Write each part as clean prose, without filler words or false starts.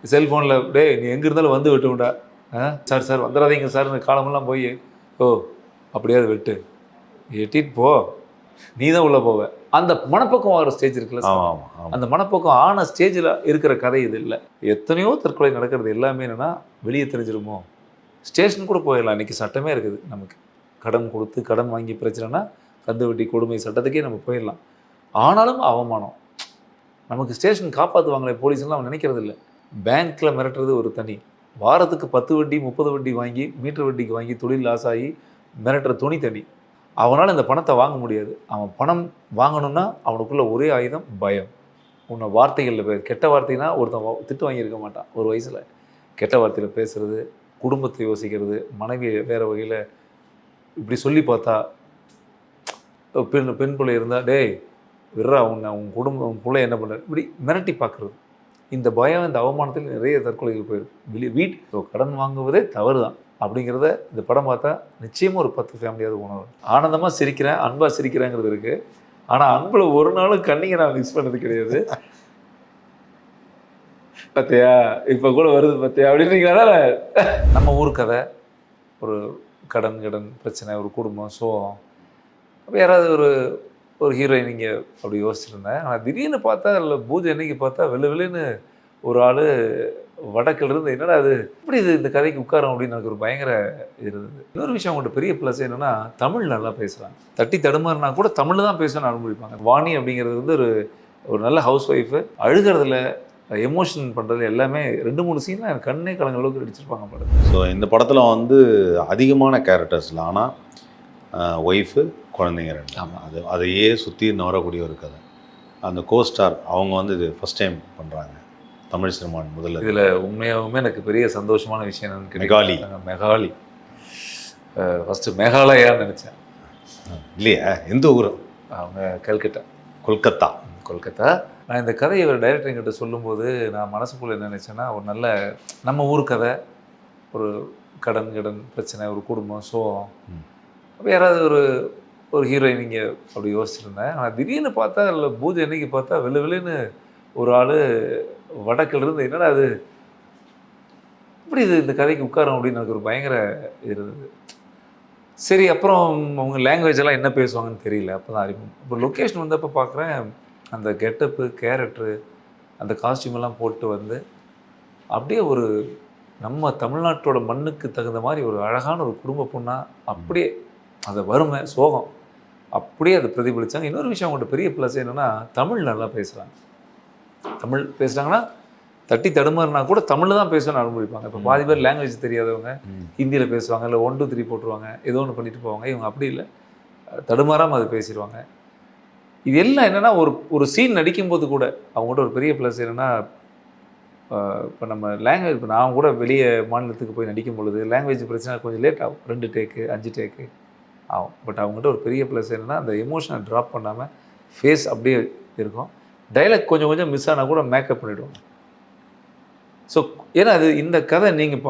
செல்ஃபோனில் டேய் நீ எங்கே இருந்தாலும் வந்து வெட்டுவிடா. சார் சார் வந்துடாதீங்க சார், இந்த காலமெல்லாம் போய் அப்படியே அதை வெட்டு, எட்டிட்டு போ, நீ தான் உள்ளே போவ. அந்த மனப்பக்கம் ஆகிற ஸ்டேஜ் இருக்குல்ல சார், அந்த மனப்பக்கம் ஆன ஸ்டேஜில் இருக்கிற கதை இது இல்லை. எத்தனையோ தற்கொலை நடக்கிறது எல்லாமே என்னென்னா வெளியே தெரிஞ்சிருமோ. ஸ்டேஷன் கூட போயிடலாம், இன்றைக்கி சட்டமே இருக்குது நமக்கு. கடன் கொடுத்து கடன் வாங்கி பிரச்சனைனா கந்து வட்டி கொடுமை சட்டத்துக்கே நம்ம போயிடலாம். ஆனாலும் அவமானம் நமக்கு. ஸ்டேஷன் காப்பாற்றுவாங்களே போலீஸ்லாம் அவன் நினைக்கிறது இல்லை. பேங்க்கில் மிரட்டுறது ஒரு தனி, வாரத்துக்கு 10 வட்டி 30 வட்டி வாங்கி மீட்டர் வட்டிக்கு வாங்கி தொழில் லாஸ் ஆகி மிரட்டுற துணி தனி. அவனால் இந்த பணத்தை வாங்க முடியாது. அவன் பணம் வாங்கணும்னா அவனுக்குள்ள ஒரே ஆயுதம் பயம். உன்னை வார்த்தைகளில் கெட்ட வார்த்தைனா ஒருத்தன் திட்டு வாங்கியிருக்க மாட்டான் ஒரு வயசில். கெட்ட வார்த்தையில் பேசுகிறது, குடும்பத்தை யோசிக்கிறது, மனைவியை வேறு வகையில் இப்படி சொல்லி பார்த்தா, பெண் பிள்ளை இருந்தால் டேய் விட்றா உன்னை, உன் குடும்பம் உன் பிள்ளை என்ன பண்ணுற, இப்படி மிரட்டி பார்க்குறது. இந்த பயம் இந்த அவமானத்தில் நிறைய தற்கொலைகள் போயிருக்கு. கடன் வாங்குவதே தவறு தான் அப்படிங்கிறத இந்த படம் பார்த்தா நிச்சயமாக ஒரு 10 ஃபேமிலியாவது உணரும். ஆனந்தமாக சிரிக்கிறேன், அன்பாக சிரிக்கிறேங்கிறது இருக்குது. ஆனால் அன்பில் ஒரு நாளும் கண்ணிங்க நான் மிஸ் பண்ணது கிடையாது. பார்த்தியா இப்போ கூட வருது பார்த்தியா அப்படின்றீங்கனால நம்ம ஊர் கதை, ஒரு கடன் பிரச்சனை, ஒரு குடும்பம் சோகம். அப்போ யாராவது ஒரு ஹீரோயின் இங்கே அப்படி யோசிச்சுருந்தேன். ஆனால் திடீர்னு பார்த்தா அதில் பூஜை அன்னைக்கு பார்த்தா வெள்ளைன்னு ஒரு ஆள் வடக்கில் இருந்து, என்னடா அது இப்படி இது இந்த கதைக்கு உட்காரம் அப்படின்னு எனக்கு ஒரு பயங்கர இருந்தது. இன்னொரு விஷயம் அவங்கள்ட்ட பெரிய ப்ளஸ் என்னென்னா தமிழ் நல்லா பேசுகிறாங்க. தட்டி தடுமாறினா கூட தமிழில் தான் பேசணும்னு அனுமதிப்பாங்க. வாணி அப்படிங்கிறது வந்து ஒரு நல்ல ஹவுஸ் ஒய்ஃபு. அழுகிறதுல எமோஷன் பண்ணுறது எல்லாமே 2-3 சீன்லாம் எனக்கு கண்ணே கலங்க அளவுக்கு நடிச்சிருப்பாங்க படம். ஸோ இந்த படத்தில் வந்து அதிகமான கேரக்டர்ஸில், ஆனால் ஒய்ஃபு குழந்தைங்க 2. ஆமாம், அதையே சுற்றி நவரக்கூடிய ஒரு கதை. அந்த கோஸ்டார் அவங்க வந்து இது ஃபஸ்ட் டைம் பண்ணுறாங்க தமிழ் சினிமான் முதல்ல. இதில் உண்மையாகவுமே எனக்கு பெரிய சந்தோஷமான விஷயம் என்னன்னு மெகாலி. ஃபஸ்ட்டு மேகாலயான்னு நினச்சேன். இல்லையா, எந்த ஊர் அவங்க? கொல்கத்தா. நான் இந்த கதையை ஒரு டைரக்டர் என்கிட்ட சொல்லும்போது நான் மனசுக்குள்ளே என்ன நினச்சேன்னா, ஒரு நல்ல நம்ம ஊர் கதை, ஒரு கடன் பிரச்சனை, ஒரு குடும்பம் சோகம். அப்போ யாராவது ஒரு ஹீரோயின் இங்கே அப்படி யோசிச்சுருந்தேன். ஆனால் திடீர்னு பார்த்தா அதில் பூஜை அன்னைக்கு பார்த்தா வெள்ளைன்னு ஒரு ஆள் வடக்கில் இருந்து, என்னடா அது இப்படி இது இந்த கதைக்கு உட்காரம் அப்படின்னு எனக்கு ஒரு பயங்கர இருந்தது. சரி, அப்புறம் அவங்க லாங்குவேஜெல்லாம் என்ன பேசுவாங்கன்னு தெரியல. அப்போ தான் அறிமுகம். இப்போ லொக்கேஷன் வந்தப்போ பார்க்குறேன், அந்த கெட்டப்பு, கேரக்டரு, அந்த காஸ்டியூமெல்லாம் போட்டு வந்து அப்படியே ஒரு நம்ம தமிழ்நாட்டோட மண்ணுக்கு தகுந்த மாதிரி ஒரு அழகான ஒரு குடும்ப பொண்ணாக அப்படியே அந்த வறுமை சோகம் அப்படியே அதை பிரதிபலித்தாங்க. இன்னொரு விஷயம் அவங்கள்ட்ட பெரிய ப்ளஸ் என்னென்னா தமிழ் நல்லா பேசுகிறாங்க. தமிழ் பேசுகிறாங்கன்னா தட்டி தடுமாறினா கூட தமிழில் தான் பேசணும்னு அனுமதிப்பாங்க. இப்போ பாதி பேர் லாங்குவேஜ் தெரியாதவங்க ஹிந்தியில் பேசுவாங்க, இல்லை 1 2 3 போட்டுருவாங்க, ஏதோ ஒன்று பண்ணிட்டு போவாங்க. இவங்க அப்படி இல்லை, தடுமாறாமல் அதை பேசிடுவாங்க. இது எல்லாம் என்னென்னா ஒரு சீன் நடிக்கும்போது கூட அவங்கள்ட்ட ஒரு பெரிய ப்ளஸ் என்னென்னா, இப்போ நம்ம லாங்குவேஜ், இப்போ நான் கூட வெளியே மாநிலத்துக்கு போய் நடிக்கும் பொழுது லாங்குவேஜ் பிரச்சனை கொஞ்சம் லேட் ஆகும், 2 டேக்கு 5 டேக்கு ஆகும். பட் அவங்ககிட்ட ஒரு பெரிய ப்ளஸ் என்னென்னா, அந்த எமோஷனை ட்ராப் பண்ணாமல் ஃபேஸ் அப்படியே இருக்கும். டைலாக் கொஞ்சம் கொஞ்சம் மிஸ் ஆனால் கூட மேக்கப் பண்ணிவிடுவோம். ஸோ ஏன்னா அது இந்த கதை நீங்கள்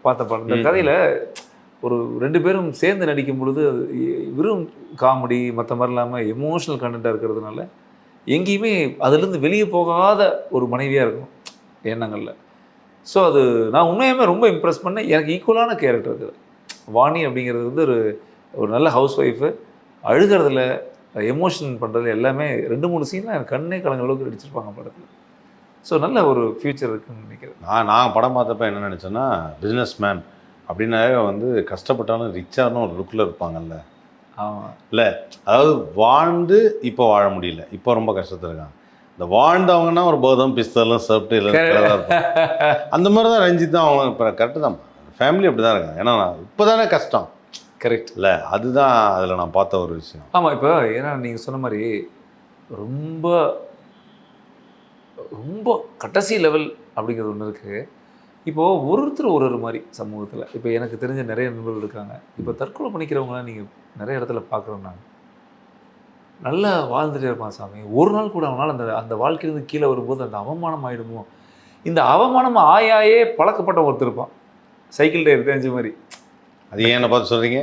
பார்த்த படம். இந்த கதையில் ஒரு 2 பேரும் சேர்ந்து நடிக்கும் பொழுது அது வெறும் காமெடி மற்ற மாதிரி இல்லாமல் எமோஷ்னல் கண்டென்ட்டாக இருக்கிறதுனால எங்கேயுமே அதுலேருந்து வெளியே போகாத ஒரு மனைவியாக இருக்கும் எண்ணங்களில். ஸோ அது நான் உண்மையுமே ரொம்ப இம்ப்ரெஸ் பண்ணேன். எனக்கு ஈக்குவலான கேரக்டர் அது. வாணி அப்படிங்கிறது வந்து ஒரு நல்ல ஹவுஸ் ஒய்ஃபு. அழுகிறதுல எமோஷன் பண்ணுறது எல்லாமே 2-3 சீன்லாம் எனக்கு கண்ணே கலங்க அளவுக்கு நடிச்சிருப்பாங்க படத்தில். ஸோ நல்ல ஒரு ஃப்யூச்சர் இருக்குதுன்னு நினைக்கிறேன். நான் படம் பார்த்தப்ப என்ன நினச்சேன்னா, பிஸ்னஸ் மேன் அப்படின்னாவே வந்து கஷ்டப்பட்டாலும் ரிச்சான ஒரு லுக்கில் இருப்பாங்கல்ல. ஆமாம், இல்லை அதாவது வாழ்ந்து இப்போ வாழ முடியல, இப்போ ரொம்ப கஷ்டத்தில் இருக்காங்க. இந்த வாழ்ந்தவங்கன்னா ஒரு போதம் பிஸ்தலும் சாப்பிட்டு இருப்பாங்க. அந்த மாதிரி தான் ரஞ்சித் தான் அவங்க. இப்போ கரெக்டு தான், ஃபேமிலி அப்படி தான் இருக்காங்க. ஏன்னா இப்போ தானே கஷ்டம். கரெக்ட் இல்லை, அதுதான் அதில் நான் பார்த்த ஒரு விஷயம். ஆமாம், இப்போ ஏன்னா நீங்கள் சொன்ன மாதிரி ரொம்ப ரொம்ப கடைசி லெவல் அப்படிங்கிறது ஒன்று இருக்குது. இப்போது ஒருத்தர் ஒரு மாதிரி சமூகத்தில் இப்போ எனக்கு தெரிஞ்ச நிறைய நண்பர்கள் இருக்காங்க. இப்போ தற்கொலை பண்ணிக்கிறவங்களாம் நீங்கள் நிறைய இடத்துல பார்க்குறோம். நாங்கள் நல்லா வாழ்ந்துட்டே இருப்பான் சாமி, ஒரு நாள் கூட அவனால் அந்த வாழ்க்கையிலேருந்து கீழே வரும்போது அந்த அவமானம் ஆகிடுமோ. இந்த அவமானம் ஆயாயே பழக்கப்பட்ட ஒருத்தர் இருப்பான், சைக்கிள் டயர் தெரிஞ்ச மாதிரி. அது ஏன் என்ன பார்த்து சொல்கிறீங்க?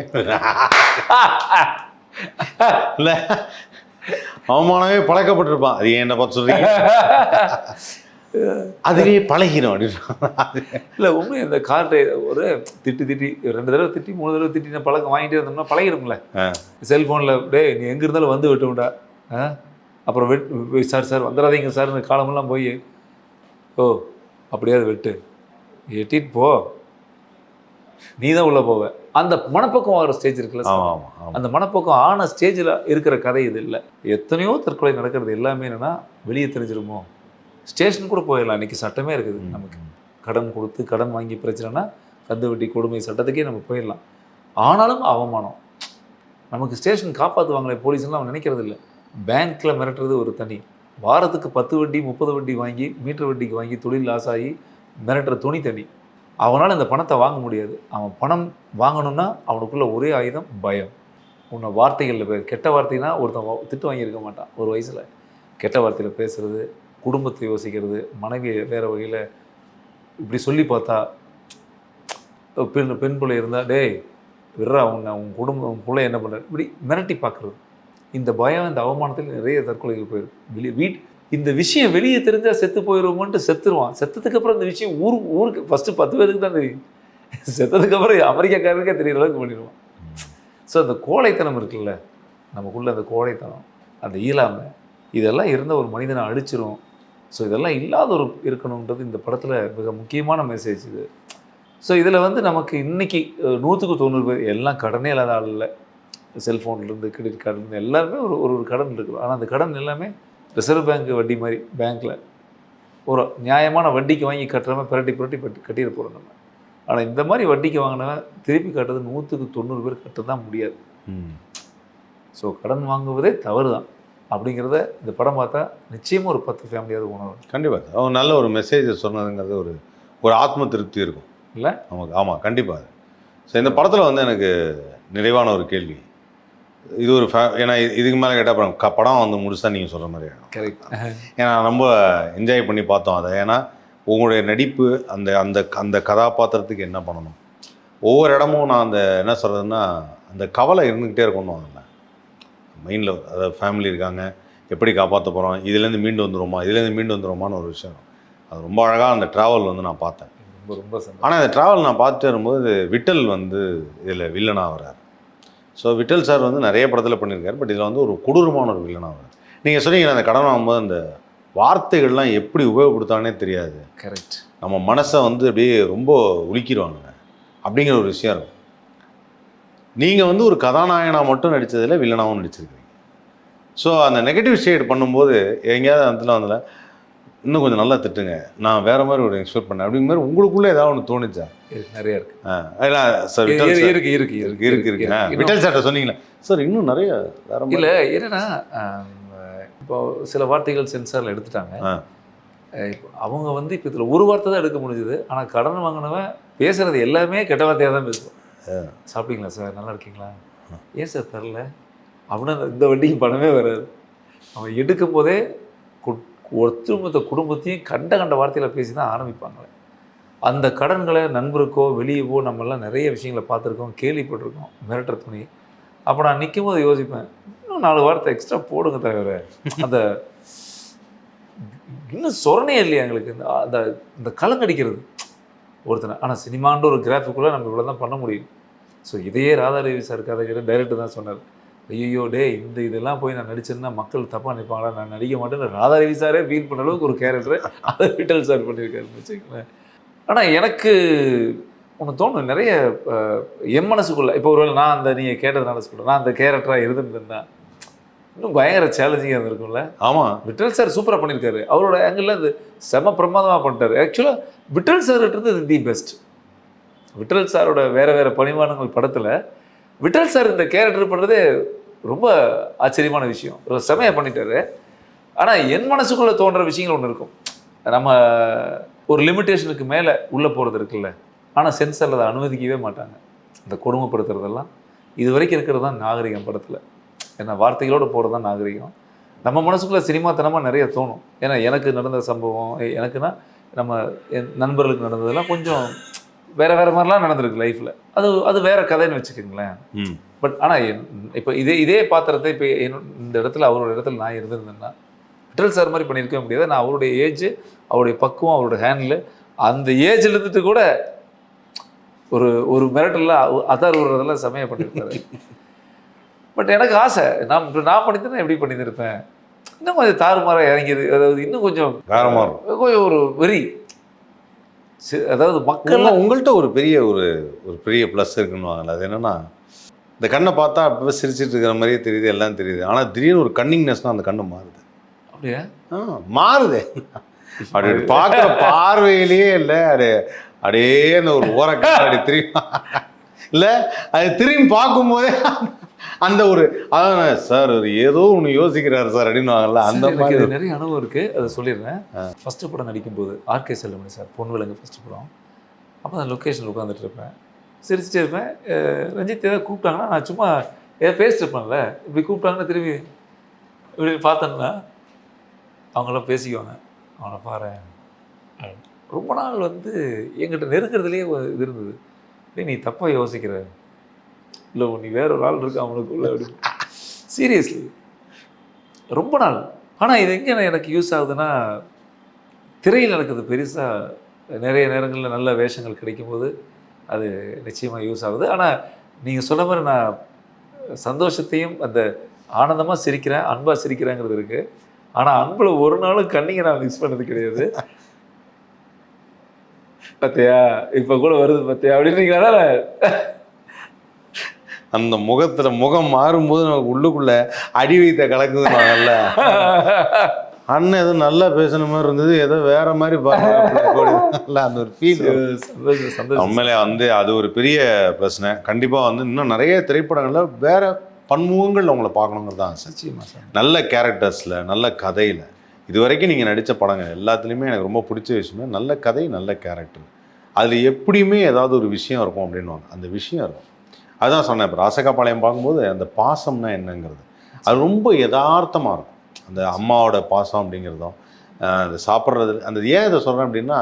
இல்லை, அவமானமே பழக்கப்பட்டிருப்பான். அது ஏன் என்ன பார்த்து சொல்கிறீங்க? அதுவே பழகிடும் அப்படின்னு. இல்லை உண்மை இந்த கார் ஒரு திட்டி 2 தடவை திட்டி 3 தடவை திட்டின பழக்கம் வாங்கிட்டே இருந்தோம்னா பழகிடும்ல. செல்ஃபோனில் டேய் நீ எங்கே இருந்தாலும் வந்து விட்டுவிடா, அப்புறம் சார் வந்துடாதீங்க சார் காலமெல்லாம் போய் ஓ அப்படியாவது வெட்டிட்டு போ, நீ தான் உள்ளே போவ. அந்த மனப்பக்கம் ஆகிற ஸ்டேஜ் இருக்குல்ல, அந்த மனப்பக்கம் ஆன ஸ்டேஜில் இருக்கிற கதை இது இல்லை. எத்தனையோ தற்கொலை நடக்கிறது எல்லாமே என்னென்னா வெளியே தெரிஞ்சிருமோ. ஸ்டேஷன் கூட போயிடலாம், இன்றைக்கி சட்டமே இருக்குது நமக்கு. கடன் கொடுத்து கடன் வாங்கி பிரச்சனைனா கந்து வட்டி கொடுமை சட்டத்துக்கே நம்ம போயிடலாம். ஆனாலும் அவமானம் நமக்கு ஸ்டேஷன் காப்பாற்றுவாங்களே போலீஸ்லாம் அவன் நினைக்கிறது இல்லை. பேங்க்கில் மிரட்டுறது ஒரு தனி, வாரத்துக்கு 10 வட்டி 30 வட்டி வாங்கி மீட்டர் வட்டிக்கு வாங்கி தொழில் லாஸ் ஆகி மிரட்டுற துணி தனி. அவனால் இந்த பணத்தை வாங்க முடியாது. அவன் பணம் வாங்கணும்னா அவனுக்குள்ள ஒரே ஆயுதம் பயம். உன்னை வார்த்தைகளில் கெட்ட வார்த்தைனா ஒருத்தன் திட்டு வாங்கியிருக்க மாட்டான் ஒரு வயசில். கெட்ட வார்த்தையில் பேசுகிறது, குடும்பத்தை யோசிக்கிறது, மனைவியை வேறு வகையில் இப்படி சொல்லி பார்த்தா, பெண் பிள்ளை இருந்தால் டேய் விட்றா உன்னை உன் குடும்பம் உன் பிள்ளை என்ன பண்ணுற இப்படி மிரட்டி பார்க்குறது. இந்த பயம் இந்த அவமானத்தில் நிறைய தற்கொலைகள் போயிருக்கு. இந்த விஷயம் வெளியே தெரிஞ்சால் செத்து போயிடுவோம்ன்ட்டு செத்துருவான். செத்ததுக்கப்புறம் இந்த விஷயம் ஊருக்கு ஃபஸ்ட்டு 10 பேருக்கு தான் தெரியும். செத்ததுக்கப்புறம் அமெரிக்காக்காரருக்கே தெரிகிற அளவுக்கு பண்ணிடுவான். ஸோ அந்த கோழைத்தனம் இருக்குல்ல நமக்குள்ள, அந்த கோழைத்தனம், அந்த ஈழாமை, இதெல்லாம் இருந்த ஒரு மனிதனை அழிச்சிரும். ஸோ இதெல்லாம் இல்லாத ஒரு இருக்கணுன்றது இந்த படத்தில் மிக முக்கியமான மெசேஜ் இது. ஸோ இதில் நமக்கு இன்றைக்கி 100க்கு 90 பேர் எல்லாம் கடனே இல்லாத ஆள் இல்லை. செல்ஃபோன்லேருந்து கிரெடிட் கார்டுலேருந்து எல்லாருமே ஒரு கடன் இருக்குது. ஆனால் அந்த கடன் எல்லாமே ரிசர்வ் பேங்க் வட்டி மாதிரி பேங்க்கில் ஒரு நியாயமான வட்டிக்கு வாங்கி கட்டுறவ புரட்டி கட்டிட போகிறோம் நம்ம. ஆனால் இந்த மாதிரி வட்டிக்கு வாங்கினவன் திருப்பி கட்டுறது 100க்கு 90 பேர் கட்ட தான் முடியாது. ஸோ கடன் வாங்குவதே தவறு தான் அப்படிங்கிறத இந்த படம் பார்த்தா நிச்சயமாக ஒரு 10 ஃபேமிலியாவது உணரும். கண்டிப்பாக அவங்க நல்ல ஒரு மெசேஜ் சொன்னதுங்கிறது ஒரு ஆத்ம திருப்தி இருக்கும் இல்லை? ஆமாம் கண்டிப்பாக. ஸோ இந்த படத்தில் எனக்கு நிறைவான ஒரு கேள்வி, இது ஒரு ஏன்னா இதுக்கு மேலே கேட்டால் அப்புறம் படம் முழுசாக நீங்கள் சொல்கிற மாதிரி ஆகிடும். கரெக்ட். ஏன்னா ரொம்ப என்ஜாய் பண்ணி பார்த்தோம் அதை. ஏன்னா உங்களுடைய நடிப்பு அந்த அந்த அந்த கதாபாத்திரத்துக்கு என்ன பண்ணணும், ஒவ்வொரு இடமும் நான் அந்த என்ன சொல்கிறதுன்னா அந்த கவலை இருந்துக்கிட்டே இருக்கணும் அதில் மைண்டில். அதாவது ஃபேமிலி இருக்காங்க, எப்படி காப்பாற்ற போகிறோம், இதுலேருந்து மீண்டு வந்துடுவோமான்னு ஒரு விஷயம். அது ரொம்ப அழகாக அந்த ட்ராவல் நான் பார்த்தேன். ரொம்ப ஆனால் அந்த ட்ராவல் நான் பார்த்துட்டு வரும்போது விட்டல் இதில் வில்லனாக வர்றார். ஸோ விட்டல் சார் நிறைய படத்தில் பண்ணியிருக்காரு. பட் இதில் ஒரு கொடூரமான ஒரு வில்லனாக வர்றார். நீங்கள் சொன்னீங்க அந்த கடன் வாங்கும்போது அந்த வார்த்தைகள்லாம் எப்படி உபயோகப்படுத்தானே தெரியாது. கரெக்ட். நம்ம மனசை அப்படியே ரொம்ப உலுக்கிடுவாங்க அப்படிங்கிற ஒரு விஷயம் இருக்கும். நீங்கள் ஒரு கதாநாயகனாக மட்டும் நடித்ததில் வில்லனாகவும் நடிச்சிருக்கீங்க. ஸோ அந்த நெகட்டிவ் ஷேட் பண்ணும்போது எங்கேயாவது அதில் இன்னும் கொஞ்சம் நல்லா திட்டுங்க, நான் வேறு மாதிரி ஒரு எக்ஸ்பெக்ட் பண்ணேன் அப்படிங்கிற மாதிரி உங்களுக்குள்ளே ஏதாவது ஒன்று தோணுச்சா? நிறைய இருக்குது. சார் இருக்கு. விட்டல் சார்ட்ட சொன்னீங்களா சார் இன்னும் நிறைய வேற இல்லை? என்னன்னா இப்போ சில வார்த்தைகள் சென்சாரில் எடுத்துட்டாங்க. இப்போ அவங்க இப்போ இதில் ஒரு வார்த்தை தான் எடுக்க முடிஞ்சுது. ஆனால் கடன் வாங்கினவன் பேசுகிறது எல்லாமே கெட்ட வார்த்தையாக தான் பேசுவோம். சாப்பிட்டீங்களா சார், நல்லா இருக்கீங்களா, ஏன் சார் தரல அப்படின்னு இந்த வட்டிக்கு பணமே வராது. அவன் எடுக்கும் போதே ஒருத்தமொத்த குடும்பத்தையும் கண்ட வார்த்தையில் பேசி தான் ஆரம்பிப்பாங்களே. அந்த கடன்களை நண்பருக்கோ வெளியவோ நம்மெல்லாம் நிறைய விஷயங்களை பார்த்துருக்கோம், கேள்விப்பட்டிருக்கோம், மிரட்டுற துணி. அப்போ நான் நிற்கும் போது யோசிப்பேன், இன்னும் 4 வார்த்தை எக்ஸ்ட்ரா போடுங்க தலைவர். அந்த இன்னும் சொரணே இல்லையா எங்களுக்கு அந்த இந்த கலங்கடிக்கிறது ஒருத்தனை. ஆனால் சினிமான்ற ஒரு கிராஃபிக்குள்ளே நம்ம இவ்வளோ தான் பண்ண முடியும். ஸோ இதையே ராதாரவி சார் கதைக்கிற டைரக்டர் தான் சொன்னார், ஐயோ டே இதெல்லாம் போய் நான் நடிச்சேன்னா மக்கள் தப்பாக நினைப்பாங்களா, நான் நடிக்க மாட்டேன்னு ராதாரவி சாரே ஃபீல் பண்ண அளவுக்கு ஒரு கேரக்டர் அதை விட்டல் சார் பண்ணியிருக்காருன்னு வச்சுக்கோங்களேன். ஆனால் எனக்கு ஒன்று தோணும், நிறைய என் மனசுக்குள்ளே இப்போ ஒருவேளை நான் நீங்கள் கேட்டதுனால சொல்கிறேன், நான் அந்த கேரக்டராக இருந்துருந்தேன்னா இன்னும் பயங்கர சேலஞ்சிங்காக இருந்திருக்கும்ல. ஆமாம், விட்டல் சார் சூப்பராக பண்ணியிருக்காரு. அவரோட ஆங்கிளில் அது செம பிரமாதமாக பண்ணிட்டார். ஆக்சுவலாக விட்டல் சார்ன்றது தி பெஸ்ட். விட்டல் சாரோட வேறு பணிவானங்கள் படத்தில் விட்டல் சார் இந்த கேரக்டர் பண்ணுறதே ரொம்ப ஆச்சரியமான விஷயம். ஒரு செமையாக பண்ணிட்டாரு. ஆனால் என் மனசுக்குள்ளே தோன்ற விஷயங்கள் ஒன்று இருக்கும், நம்ம ஒரு லிமிட்டேஷனுக்கு மேலே உள்ளே போகிறது இருக்குல்ல. ஆனால் சென்சாரில் அதை அனுமதிக்கவே மாட்டாங்க. இந்த கொடுமைப்படுத்துறதெல்லாம் இது வரைக்கும் இருக்கிறது தான் நாகரிகம் படத்தில். ஏன்னா வார்த்தைகளோடு போகிறது தான் நாகரிகம். நம்ம மனசுக்குள்ளே சினிமாத்தனமாக நிறைய தோணும். ஏன்னா எனக்கு நடந்த சம்பவம், எனக்குன்னா நம்ம என் நண்பர்களுக்கு நடந்ததெல்லாம் கொஞ்சம் வேறு மாதிரிலாம் நடந்திருக்கு லைஃப்பில். அது வேறு கதைன்னு வச்சுக்கோங்களேன். பட் ஆனால் இப்போ இதே பாத்திரத்தை இப்போ இந்த இடத்துல அவரோட இடத்துல நான் இருந்திருந்தேன்னா விட்டல் சார் மாதிரி பண்ணியிருக்கவே முடியாது. நான் அவருடைய ஏஜ், அவருடைய பக்குவம், அவருடைய ஹேண்டில், அந்த ஏஜில் இருந்துட்டு கூட ஒரு ஒரு மிரட்டல்லாம் அதார் விடுறதெல்லாம் செமையாக பண்ணியிருப்பாரு. பட் எனக்கு ஆசை, நான் பண்ணியிருந்தேன்னா எப்படி பண்ணியிருப்பேன், இன்னும் கொஞ்சம் தாறுமாறாக இறங்கிது, அதாவது இன்னும் கொஞ்சம் வேறமாக இருக்கும். கொஞ்சம் ஒரு வெறி, அதாவது மக்கள் உங்கள்கிட்ட ஒரு பெரிய ப்ளஸ் இருக்குன்னு. அது என்னென்னா, இந்த கண்ணை பார்த்தா அப்போ சிரிச்சிட்டு இருக்கிற மாதிரியே தெரியுது, எல்லாம் தெரியுது. ஆனால் திடீர்னு ஒரு கன்னிங்னஸ்னால் அந்த கண்ணு மாறுது. அப்படியே மாறுது. அப்படி பார்க்குற பார்வையிலேயே இல்லை, அப்படியே அந்த ஒரு ஓரக்கண்ணை அப்படி திரும்பி இல்லை, அது திரும்பி பார்க்கும்போதே அந்த ஒரு அதான் சார் ஒரு ஏதோ ஒன்று யோசிக்கிறாரு சார் அப்படின்னுவாங்கல்ல, அந்த மாதிரி நிறைய அனுபவம் இருக்குது. அதை சொல்லிடுறேன். ஃபஸ்ட்டு படம் நடிக்கும்போது ஆர்கே செல்லுமணி சார் பொன் விலங்கு ஃபஸ்ட்டு படம். அப்போ நான் லொக்கேஷனில் உட்காந்துட்டு இருப்பேன், சிரிச்சிட்டே இருப்பேன். ரஞ்சித் ஏதாவது கூப்பிட்டாங்கன்னா நான் சும்மா ஏதாவது பேசிட்டு இருப்பேன்ல, இப்படி கூப்பிட்டாங்கன்னா திரும்பி இப்படி பார்த்தேன்னா அவங்களாம் பேசிக்குவாங்க, அவனை பாரு. ரொம்ப நாள் வந்து எங்கிட்ட நெருக்கிறதுலேயே இது இருந்தது, நீ தப்பாக யோசிக்கிற, இல்லை நீ வேற ஒரு ஆள் இருக்கு அவனுக்குள்ள அப்படி. சீரியஸ்லி ரொம்ப நாள். ஆனால் இது எங்கே எனக்கு யூஸ் ஆகுதுன்னா, திரையில் நடக்குது பெருசாக நிறைய நேரங்களில் நல்ல வேஷங்கள் கிடைக்கும்போது அது நிச்சயமாக யூஸ் ஆகுது. ஆனால் நீங்கள் சொன்ன மாதிரி நான் சந்தோஷத்தையும் அந்த ஆனந்தமாக சிரிக்கிறேன், அன்பாக சிரிக்கிறேங்கிறது இருக்குது. ஆனால் அன்பில் ஒரு நாளும் கண்ணிங்க நான் மிக்ஸ் பண்ணது கிடையாது. பார்த்தியா இப்போ கூட வருது பார்த்தியா அப்படின்றீங்களா, அந்த முகம் மாறும்போது நமக்கு உள்ளுக்குள்ள அடி வைத்த கலக்குதுனால அண்ணன் ஏதோ நல்லா பேசுன மாதிரி இருந்தது, ஏதோ வேற மாதிரி பார்க்கல, அந்த ஒரு ஃபீல். உண்மையிலே வந்து அது ஒரு பெரிய பிரச்சனை. கண்டிப்பாக வந்து இன்னும் நிறைய திரைப்படங்களில் வேற பன்முகங்கள் அவங்கள பார்க்கணுங்கிறது தான் ஆசை. நல்ல கேரக்டர்ஸில், நல்ல கதையில், இது வரைக்கும் நீங்கள் நடித்த படங்கள் எல்லாத்துலேயுமே எனக்கு ரொம்ப பிடிச்ச விஷயமே நல்ல கதை, நல்ல கேரக்டர். அதில் எப்படியுமே ஏதாவது ஒரு விஷயம் இருக்கும் அப்படின்வாங்க, அந்த விஷயம் இருக்கும். அதுதான் சொன்னேன். இப்போ ராசகாபாளையம் பார்க்கும்போது அந்த பாசம்னா என்னங்கிறது அது ரொம்ப யதார்த்தமாக இருக்கும். அந்த அம்மாவோட பாசம் அப்படிங்கிறதும் அந்த சாப்பிட்றது, அந்த ஏன் இதை சொல்கிறேன் அப்படின்னா,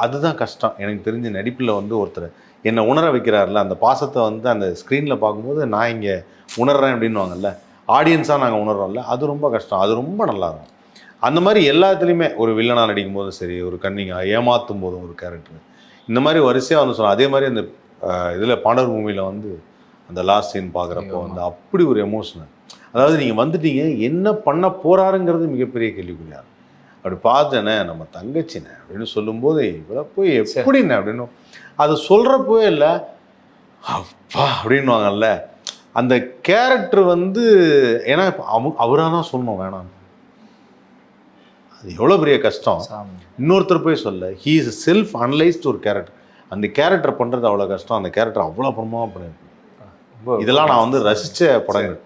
அதுதான் கஷ்டம் எனக்கு தெரிஞ்ச நடிப்பில் வந்து ஒருத்தர் என்னை உணர வைக்கிறாருல, அந்த பாசத்தை வந்து அந்த ஸ்க்ரீனில் பார்க்கும்போது நான் இங்கே உணர்றேன் அப்படின்வாங்கல்ல, ஆடியன்ஸாக நாங்கள் உணர்றோம்ல, அது ரொம்ப கஷ்டம். அது ரொம்ப நல்லாயிருக்கும். அந்த மாதிரி எல்லாத்துலேயுமே ஒரு வில்லனாக நடிக்கும் போதும் சரி, ஒரு கன்னிங்காக ஏமாற்றும் போதும் ஒரு கேரக்டர், இந்த மாதிரி வரிசையாக வந்து சொல்லலாம். அதே மாதிரி அந்த இதில் பாண்டவர் மூவியில் வந்து அந்த லாஸ்ட் சீன் பார்க்குறப்போ வந்து அப்படி ஒரு எமோஷனல். அதாவது நீங்கள் வந்துட்டீங்க, என்ன பண்ண போகிறாருங்கிறது மிகப்பெரிய கேள்விக்குறியார். அப்படி பார்த்தேனே நம்ம தங்கச்சினே அப்படின்னு சொல்லும்போது இவ்வளோ போய் எப்படின்னு அப்படின்னு அது சொல்கிறப்போவே இல்லை அப்பா அப்படின்வாங்கல்ல, அந்த கேரக்டர் வந்து ஏன்னா அவராக தான் சொல்லணும் வேணாம், அது எவ்வளோ பெரிய கஷ்டம். இன்னொருத்தர் போய் சொல்ல, ஹீ இஸ் செல்ஃப் அனலைஸ்டு ஒரு கேரக்டர். அந்த கேரக்டர் பண்ணுறது அவ்வளோ கஷ்டம், அந்த கேரக்டர் அவ்வளோ படமாக பண்ணியிருக்கேன். இதெல்லாம் நான் வந்து ரசித்த படங்கள்.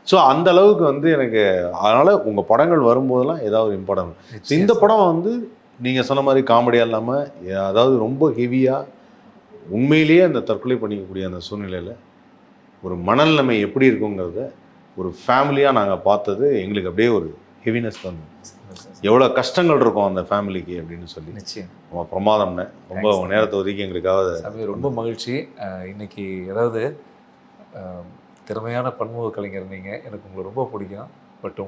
ஸோ அந்த அளவுக்கு வந்து எனக்கு அதனால் உங்கள் படங்கள் வரும்போதெல்லாம் ஏதாவது ஒரு இம்பார்ட்டன்ட். இந்த படம் வந்து நீங்கள் சொன்ன மாதிரி காமெடியாக இல்லாமல் அதாவது ரொம்ப ஹெவியாக உண்மையிலேயே அந்த தற்கொலை பண்ணிக்கக்கூடிய அந்த சூழ்நிலையில் ஒரு மனநிலைமை எப்படி இருக்குங்கிறத ஒரு ஃபேமிலியாக நாங்கள் பார்த்தது எங்களுக்கு அப்படியே ஒரு ஹெவினஸ் வந்து எவ்வளோ கஷ்டங்கள் இருக்கும் அந்த ஃபேமிலிக்கு அப்படின்னு சொல்லி. நிச்சயம் ரொம்ப பிரமாதம்னு ரொம்ப நேரத்தை ஒதுக்கி எங்களுக்காக ரொம்ப மகிழ்ச்சி. இன்னைக்கு ஏதாவது திறமையான பன்முக கலைஞர் நீங்கள், எனக்கு உங்களை ரொம்ப பிடிக்கும். பட்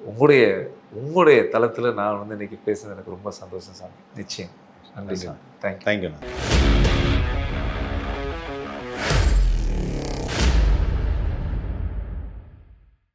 உங்களுடைய தளத்தில் நான் வந்து இன்னைக்கு பேசுனது எனக்கு ரொம்ப சந்தோஷம் சாமி. நிச்சயம். நன்றி சார். தேங்க்யூ.